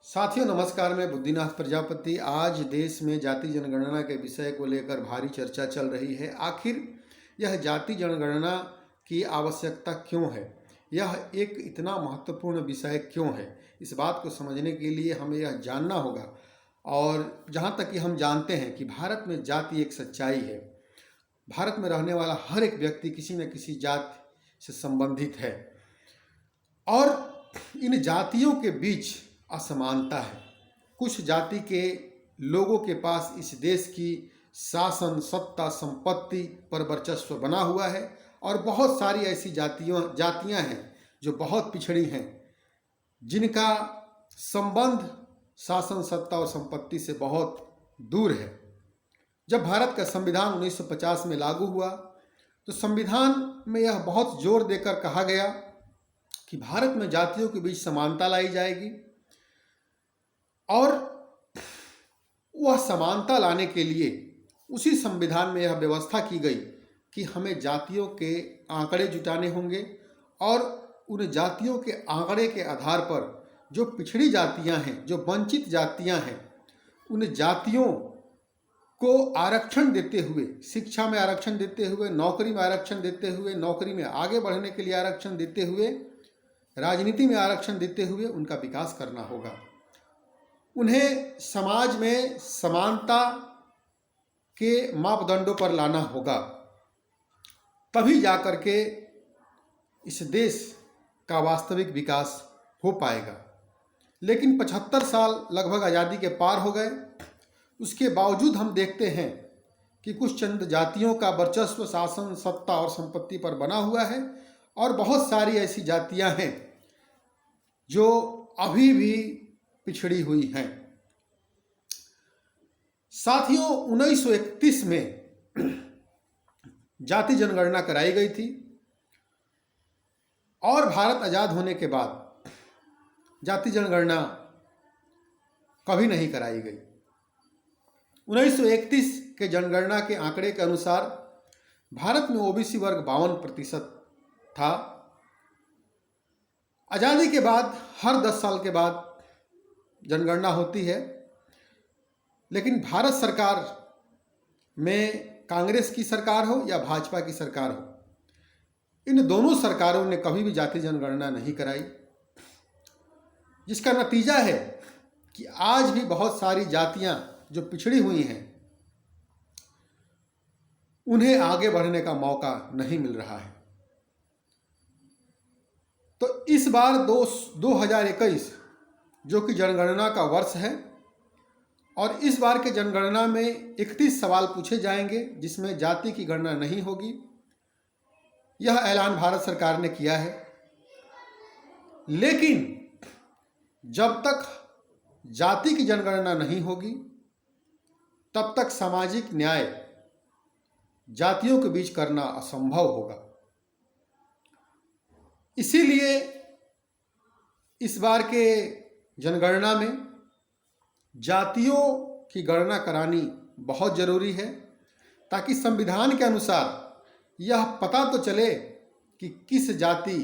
साथियों नमस्कार, मैं बुद्धिनाथ प्रजापति। आज देश में जाति जनगणना के विषय को लेकर भारी चर्चा चल रही है। आखिर यह जाति जनगणना की आवश्यकता क्यों है? यह एक इतना महत्वपूर्ण विषय क्यों है? इस बात को समझने के लिए हमें यह जानना होगा। और जहाँ तक कि हम जानते हैं कि भारत में जाति एक सच्चाई है। भारत में रहने वाला हर एक व्यक्ति किसी न किसी जाति से संबंधित है और इन जातियों के बीच असमानता है। कुछ जाति के लोगों के पास इस देश की शासन, सत्ता, संपत्ति पर वर्चस्व बना हुआ है और बहुत सारी ऐसी जातियां हैं जो बहुत पिछड़ी हैं, जिनका संबंध शासन, सत्ता और संपत्ति से बहुत दूर है। जब भारत का संविधान 1950 में लागू हुआ तो संविधान में यह बहुत जोर देकर कहा गया कि भारत में जातियों के बीच समानता लाई जाएगी और वह समानता लाने के लिए उसी संविधान में यह व्यवस्था की गई कि हमें जातियों के आंकड़े जुटाने होंगे और उन जातियों के आंकड़े के आधार पर जो पिछड़ी जातियां हैं, जो वंचित जातियां हैं, उन जातियों को आरक्षण देते हुए, शिक्षा में आरक्षण देते हुए, नौकरी में आरक्षण देते हुए, नौकरी में आगे बढ़ने के लिए आरक्षण देते हुए, राजनीति में आरक्षण देते हुए उनका विकास करना होगा। उन्हें समाज में समानता के मापदंडों पर लाना होगा, तभी जाकर के इस देश का वास्तविक विकास हो पाएगा। लेकिन 75 साल लगभग आज़ादी के पार हो गए, उसके बावजूद हम देखते हैं कि कुछ चंद जातियों का वर्चस्व शासन, सत्ता और संपत्ति पर बना हुआ है और बहुत सारी ऐसी जातियां हैं जो अभी भी पिछड़ी हुई हैं। साथियों, 1931 में जाति जनगणना कराई गई थी और भारत आजाद होने के बाद जाति जनगणना कभी नहीं कराई गई। 1931 के जनगणना के आंकड़े के अनुसार भारत में ओबीसी वर्ग 52% था। आज़ादी के बाद हर 10 साल के बाद जनगणना होती है, लेकिन भारत सरकार में कांग्रेस की सरकार हो या भाजपा की सरकार हो, इन दोनों सरकारों ने कभी भी जाति जनगणना नहीं कराई, जिसका नतीजा है कि आज भी बहुत सारी जातियां जो पिछड़ी हुई हैं उन्हें आगे बढ़ने का मौका नहीं मिल रहा है। तो इस बार 2021 जो कि जनगणना का वर्ष है और इस बार के जनगणना में 31 सवाल पूछे जाएंगे जिसमें जाति की गणना नहीं होगी। यह ऐलान भारत सरकार ने किया है। लेकिन जब तक जाति की जनगणना नहीं होगी तब तक सामाजिक न्याय जातियों के बीच करना असंभव होगा। इसीलिए इस बार के जनगणना में जातियों की गणना करानी बहुत ज़रूरी है, ताकि संविधान के अनुसार यह पता तो चले कि किस जाति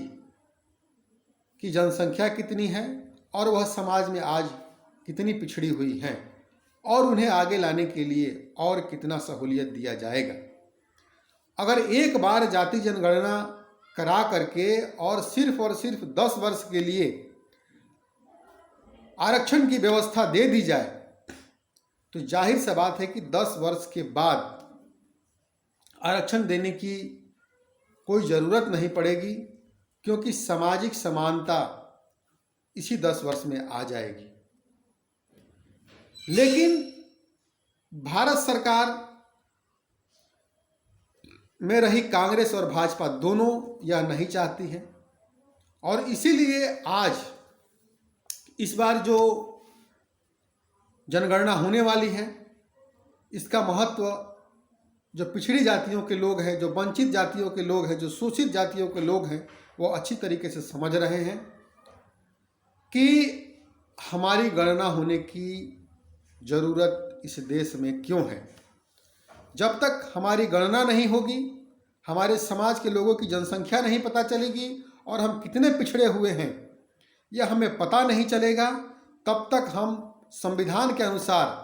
की जनसंख्या कितनी है और वह समाज में आज कितनी पिछड़ी हुई हैं और उन्हें आगे लाने के लिए और कितना सहूलियत दिया जाएगा। अगर एक बार जाति जनगणना करा करके और सिर्फ 10 वर्ष के लिए आरक्षण की व्यवस्था दे दी जाए तो जाहिर सी बात है कि 10 वर्ष के बाद आरक्षण देने की कोई ज़रूरत नहीं पड़ेगी, क्योंकि सामाजिक समानता इसी 10 वर्ष में आ जाएगी। लेकिन भारत सरकार में रही कांग्रेस और भाजपा दोनों यह नहीं चाहती है और इसीलिए आज इस बार जो जनगणना होने वाली है इसका महत्व जो पिछड़ी जातियों के लोग हैं, जो वंचित जातियों के लोग हैं, जो शोषित जातियों के लोग हैं, वो अच्छी तरीके से समझ रहे हैं कि हमारी गणना होने की ज़रूरत इस देश में क्यों है। जब तक हमारी गणना नहीं होगी, हमारे समाज के लोगों की जनसंख्या नहीं पता चलेगी और हम कितने पिछड़े हुए हैं यह हमें पता नहीं चलेगा, तब तक हम संविधान के अनुसार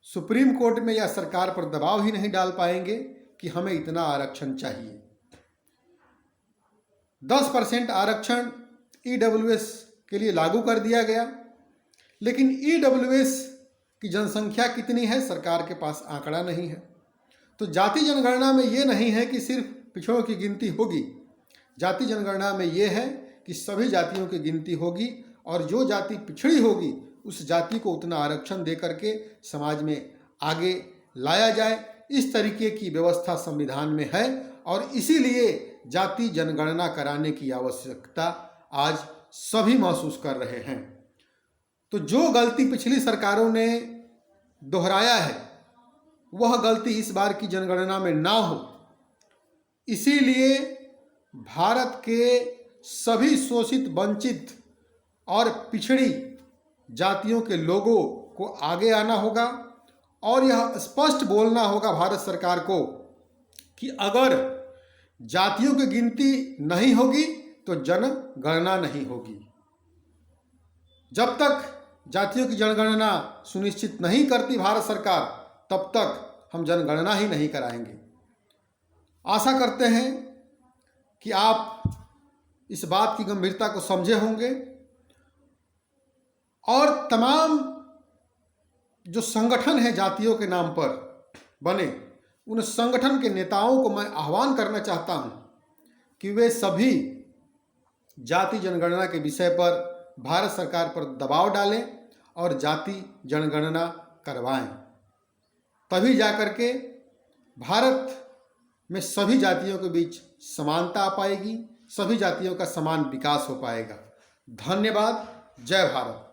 सुप्रीम कोर्ट में या सरकार पर दबाव ही नहीं डाल पाएंगे कि हमें इतना आरक्षण चाहिए। 10% आरक्षण ईडब्ल्यूएस के लिए लागू कर दिया गया, लेकिन ईडब्ल्यूएस की जनसंख्या कितनी है सरकार के पास आंकड़ा नहीं है। तो जाति जनगणना में ये नहीं है कि सिर्फ पिछड़ों की गिनती होगी, जाति जनगणना में ये है कि सभी जातियों की गिनती होगी और जो जाति पिछड़ी होगी उस जाति को उतना आरक्षण दे करके समाज में आगे लाया जाए। इस तरीके की व्यवस्था संविधान में है और इसीलिए जाति जनगणना कराने की आवश्यकता आज सभी महसूस कर रहे हैं। तो जो गलती पिछली सरकारों ने दोहराया है वह गलती इस बार की जनगणना में ना हो, इसीलिए भारत के सभी शोषित, वंचित और पिछड़ी जातियों के लोगों को आगे आना होगा और यह स्पष्ट बोलना होगा भारत सरकार को कि अगर जातियों की गिनती नहीं होगी तो जनगणना नहीं होगी। जब तक जातियों की जनगणना सुनिश्चित नहीं करती भारत सरकार, तब तक हम जनगणना ही नहीं कराएंगे। आशा करते हैं कि आप इस बात की गंभीरता को समझे होंगे और तमाम जो संगठन है जातियों के नाम पर बने, उन संगठन के नेताओं को मैं आह्वान करना चाहता हूं कि वे सभी जाति जनगणना के विषय पर भारत सरकार पर दबाव डालें और जाति जनगणना करवाएं। तभी जाकर के भारत में सभी जातियों के बीच समानता आ पाएगी, सभी जातियों का समान विकास हो पाएगा। धन्यवाद। जय भारत।